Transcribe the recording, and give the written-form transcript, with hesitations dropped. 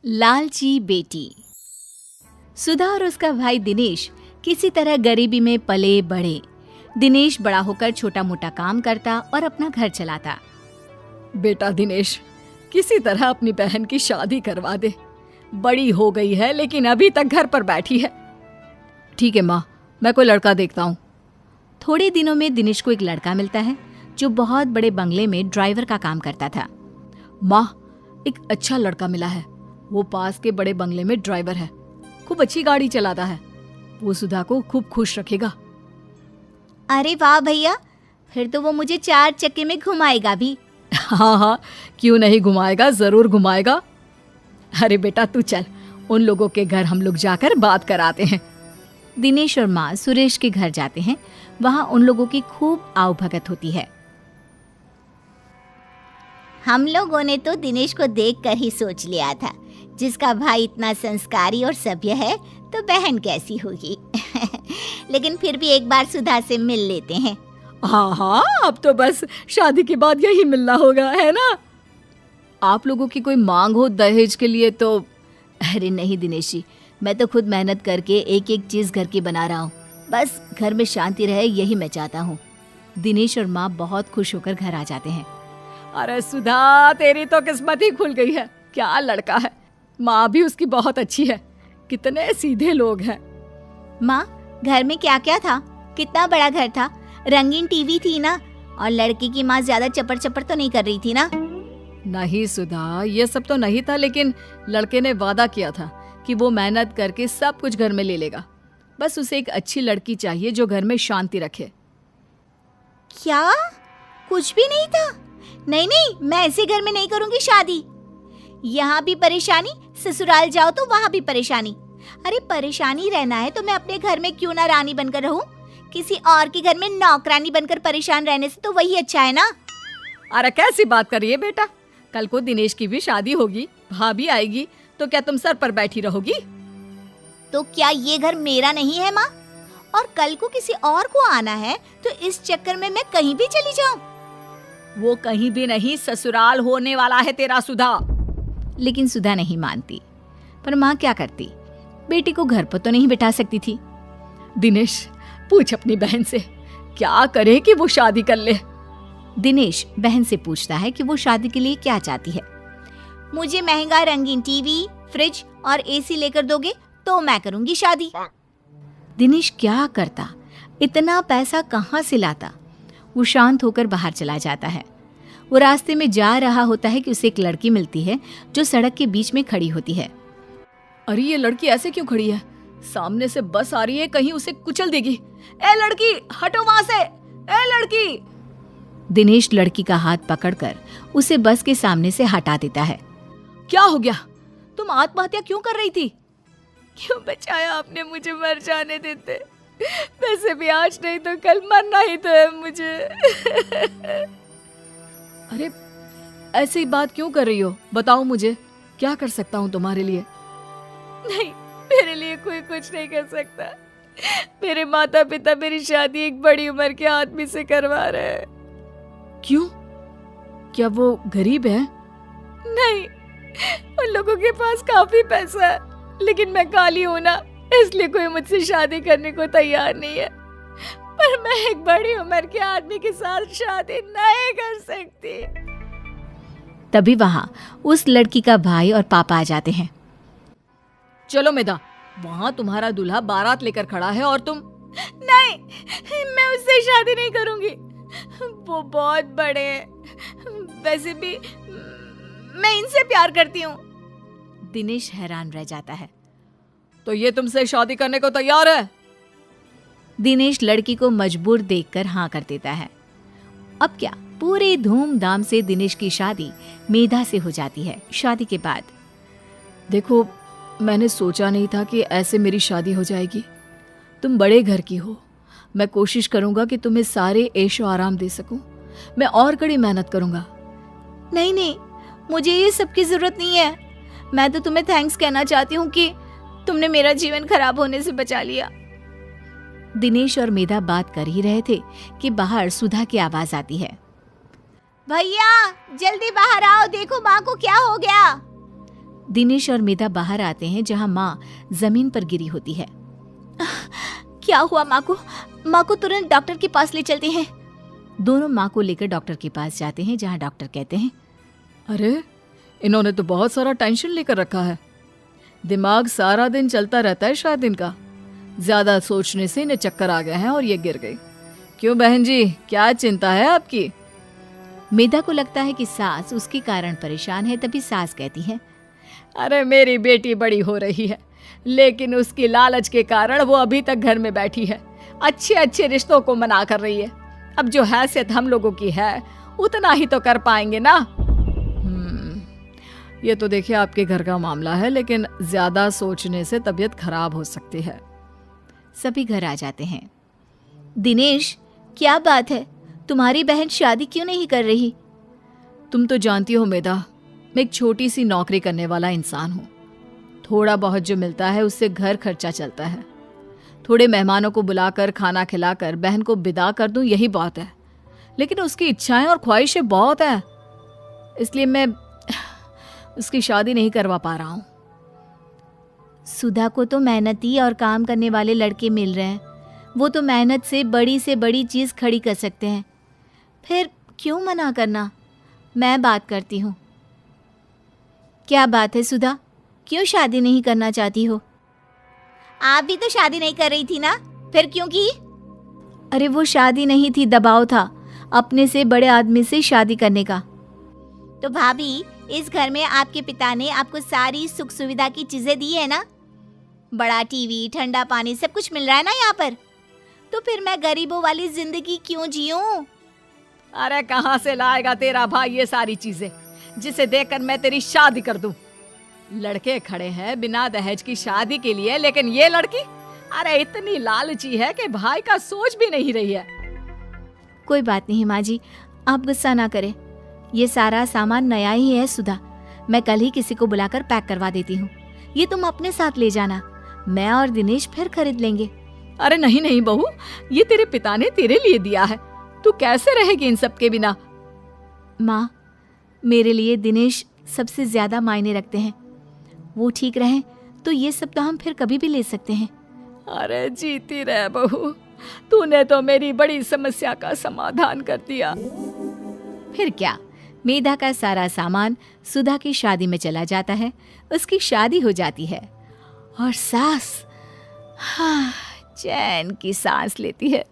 लालची बेटी। सुधा और उसका भाई दिनेश किसी तरह गरीबी में पले बढ़े। दिनेश बड़ा होकर छोटा मोटा काम करता और अपना घर चलाता। बेटा दिनेश, किसी तरह अपनी बहन की शादी करवा दे। बड़ी हो गई है लेकिन अभी तक घर पर बैठी है। ठीक है माँ, मैं कोई लड़का देखता हूँ। थोड़े दिनों में दिनेश को एक लड़का मिलता है जो बहुत बड़े बंगले में ड्राइवर का काम करता था। माँ, एक अच्छा लड़का मिला है। वो पास के बड़े बंगले में ड्राइवर है, खूब अच्छी गाड़ी चलाता है। वो सुधा को खूब खुश रखेगा। अरे वाह भैया, फिर तो वो मुझे 4 चक्के में घुमाएगा भी। हाँ, क्यों नहीं घुमाएगा, जरूर घुमाएगा। अरे बेटा तू चल, उन लोगों के घर हम लोग जाकर बात कराते हैं। दिनेश और माँ सुरेश के घर जाते हैं। वहाँ उन लोगों की खूब आवभगत होती है। हम लोगों ने तो दिनेश को देखकर ही सोच लिया था, जिसका भाई इतना संस्कारी और सभ्य है तो बहन कैसी होगी। लेकिन फिर भी एक बार सुधा से मिल लेते हैं। हाँ, अब तो बस शादी के बाद यही मिलना होगा, है ना? आप लोगों की कोई मांग हो दहेज के लिए तो? अरे नहीं दिनेश जी, मैं तो खुद मेहनत करके एक एक चीज घर की बना रहा हूँ। बस घर में शांति रहे, यही मैं चाहता हूँ। दिनेश और माँ बहुत खुश होकर घर आ जाते हैं। अरे सुधा, तेरी तो किस्मत ही खुल गई है। क्या लड़का है। माँ भी उसकी बहुत अच्छी है। कितने सीधे लोग हैं। माँ, घर में क्या क्या था? कितना बड़ा घर था, रंगीन टीवी थी ना, और लड़की की माँ ज्यादा चपर चपर तो नहीं कर रही थी ना? नहीं सुधा, ये सब तो नहीं था, लेकिन लड़के ने वादा किया था कि वो मेहनत करके सब कुछ घर में ले लेगा। बस उसे एक अच्छी लड़की चाहिए जो घर में शांति रखे। क्या कुछ भी नहीं था? नहीं नहीं, मैं ऐसे घर में नहीं करूंगी शादी। यहाँ भी परेशानी, ससुराल जाओ तो वहाँ भी परेशानी। अरे परेशानी रहना है तो मैं अपने घर में क्यों ना रानी बनकर रहूं? किसी और के घर में नौकरानी बनकर परेशान रहने से तो वही अच्छा है ना। अरे कैसी बात कर रही है बेटा? कल को दिनेश की भी शादी होगी, भाभी आएगी, तो क्या तुम सर पर बैठी रहोगी? तो क्या ये घर मेरा नहीं है माँ? और कल को किसी और को आना है तो इस चक्कर में मैं कहीं भी चली जाऊं? वो कहीं भी नहीं, ससुराल होने वाला है तेरा सुधा। लेकिन सुधा नहीं मानती। पर माँ क्या करती, बेटी को घर पर तो नहीं बिठा सकती थी। दिनेश, पूछ अपनी बहन से क्या करे कि वो शादी कर ले। दिनेश बहन से पूछता है कि वो शादी के लिए क्या चाहती है। मुझे महंगा रंगीन टीवी, फ्रिज और एसी लेकर दोगे तो मैं करूंगी शादी। दिनेश क्या करता, इतना पैसा कहाँ से लाता? वो शांत होकर बाहर चला जाता है। वो रास्ते में जा रहा होता है कि उसे एक लड़की मिलती है जो सड़क के बीच में खड़ी होती है। अरे ये लड़की ऐसे क्यों खड़ी है? सामने से बस आ रही है, कहीं उसे कुचल देगी। ए लड़की, हटो वहां से। ए लड़की। दिनेश लड़की का हाथ पकड़कर उसे बस के सामने से हटा देता है। क्या हो गया? तुम आत्महत्या क्यों कर रही थी? क्यों बचाया आपने मुझे मर जाने देते? वैसे भी आज नहीं तो कल मरना ही तो है मुझे। अरे ऐसी बात क्यों कर रही हो? बताओ मुझे, क्या कर सकता हूँ तुम्हारे लिए? नहीं, मेरे लिए कोई कुछ नहीं कर सकता। मेरे माता पिता मेरी शादी एक बड़ी उम्र के आदमी से करवा रहे हैं। क्यों? क्या वो गरीब है? नहीं, उन लोगों के पास काफी पैसा है, लेकिन मैं काली हूं ना, इसलिए कोई मुझसे शादी करने को तैयार नहीं है। पर मैं एक बड़ी उम्र के आदमी के साथ शादी नहीं कर सकती। तभी वहां उस लड़की का भाई और पापा आ जाते हैं। चलो मेधा, वहां तुम्हारा दूल्हा बारात लेकर खड़ा है और तुम? नहीं, मैं उससे शादी नहीं करूंगी। वो बहुत बड़े हैं। वैसे भी मैं इनसे प्यार करती हूँ। दिनेश हैरान रह जाता है। तो ये तुमसे शादी करने को तैयार है? दिनेश लड़की को मजबूर देखकर हाँ कर देता है। अब क्या, पूरे धूमधाम से दिनेश की शादी मेधा से हो जाती है। शादी के बाद, देखो, मैंने सोचा नहीं था कि ऐसे मेरी शादी हो जाएगी। तुम बड़े घर की हो, मैं कोशिश करूंगा कि तुम्हें सारे ऐशो आराम दे सकूं। मैं और कड़ी मेहनत करूंगा। नहीं नहीं, मुझे ये सब की जरूरत नहीं है। मैं तो तुम्हें थैंक्स कहना चाहती हूँ कि तुमने मेरा जीवन खराब होने से बचा लिया। दिनेश और मेधा बात कर ही रहे थे कि बाहर सुधा की आवाज आती है। भैया जल्दी बाहर आओ, देखो माँ को क्या हो गया। दिनेश और मेधा बाहर आते हैं जहां माँ जमीन पर गिरी होती है। क्या हुआ माँ को? माँ को तुरंत डॉक्टर के पास ले चलते हैं। दोनों माँ को लेकर डॉक्टर के पास जाते हैं जहां डॉक्टर कहते हैं, अरे इन्होंने तो बहुत सारा टेंशन लेकर रखा है। दिमाग सारा दिन चलता रहता है शायद इनका। ज्यादा सोचने से इन्हें चक्कर आ गए हैं और ये गिर गई। क्यों बहन जी, क्या चिंता है आपकी? मेधा को लगता है कि सास उसके कारण परेशान है, तभी सास कहती है, अरे मेरी बेटी बड़ी हो रही है, लेकिन उसकी लालच के कारण वो अभी तक घर में बैठी है। अच्छे अच्छे रिश्तों को मना कर रही है। अब जो हैसियत हम लोगों की है उतना ही तो कर पाएंगे ना। ये तो देखिए आपके घर का मामला है, लेकिन ज्यादा सोचने से तबीयत खराब हो सकती है। सभी घर आ जाते हैं। दिनेश, क्या बात है? तुम्हारी बहन शादी क्यों नहीं कर रही? तुम तो जानती हो मेधा, मैं एक छोटी सी नौकरी करने वाला इंसान हूँ। थोड़ा बहुत जो मिलता है उससे घर खर्चा चलता है। थोड़े मेहमानों को बुलाकर खाना खिलाकर बहन को विदा कर दूं, यही बहुत है। लेकिन उसकी इच्छाएं और ख्वाहिशें बहुत है, इसलिए मैं उसकी शादी नहीं करवा पा रहा हूँ। सुधा को तो मेहनती और काम करने वाले लड़के मिल रहे हैं। वो तो मेहनत से बड़ी चीज खड़ी कर सकते हैं। फिर क्यों मना करना? मैं बात करती हूँ। क्या बात है सुधा, क्यों शादी नहीं करना चाहती हो? आप भी तो शादी नहीं कर रही थी ना, फिर क्यों की? अरे वो शादी नहीं थी, दबाव था अपने से बड़े आदमी से शादी करने का। तो भाभी, इस घर में आपके पिता ने आपको सारी सुख सुविधा की चीजें दी है ना? बड़ा टीवी, ठंडा पानी, सब कुछ मिल रहा है ना यहाँ पर। तो फिर मैं गरीबों वाली जिंदगी क्यों जीऊं? अरे कहाँ से लाएगा तेरा भाई ये सारी चीजें जिसे देखकर मैं तेरी शादी कर दूं? लड़के खड़े हैं बिना दहेज की शादी के लिए, लेकिन ये लड़की अरे इतनी लालची है कि भाई का सोच भी नहीं रही है। कोई बात नहीं माँ जी, आप गुस्सा ना करें। ये सारा सामान नया ही है सुधा। मैं कल ही किसी को बुलाकर पैक करवा देती हूँ। ये तुम अपने साथ ले जाना, मैं और दिनेश फिर खरीद लेंगे। अरे नहीं नहीं बहू, ये तेरे पिता ने तेरे लिए दिया है, तू कैसे रहेगी इन सब के बिना? माँ, मेरे लिए दिनेश सबसे ज्यादा मायने रखते हैं। वो ठीक रहे तो ये सब तो हम फिर कभी भी ले सकते हैं। अरे जीती रह बहू, तूने तो मेरी बड़ी समस्या का समाधान कर दिया। फिर क्या, मेधा का सारा सामान सुधा की शादी में चला जाता है। उसकी शादी हो जाती है और सास चैन की सांस लेती है।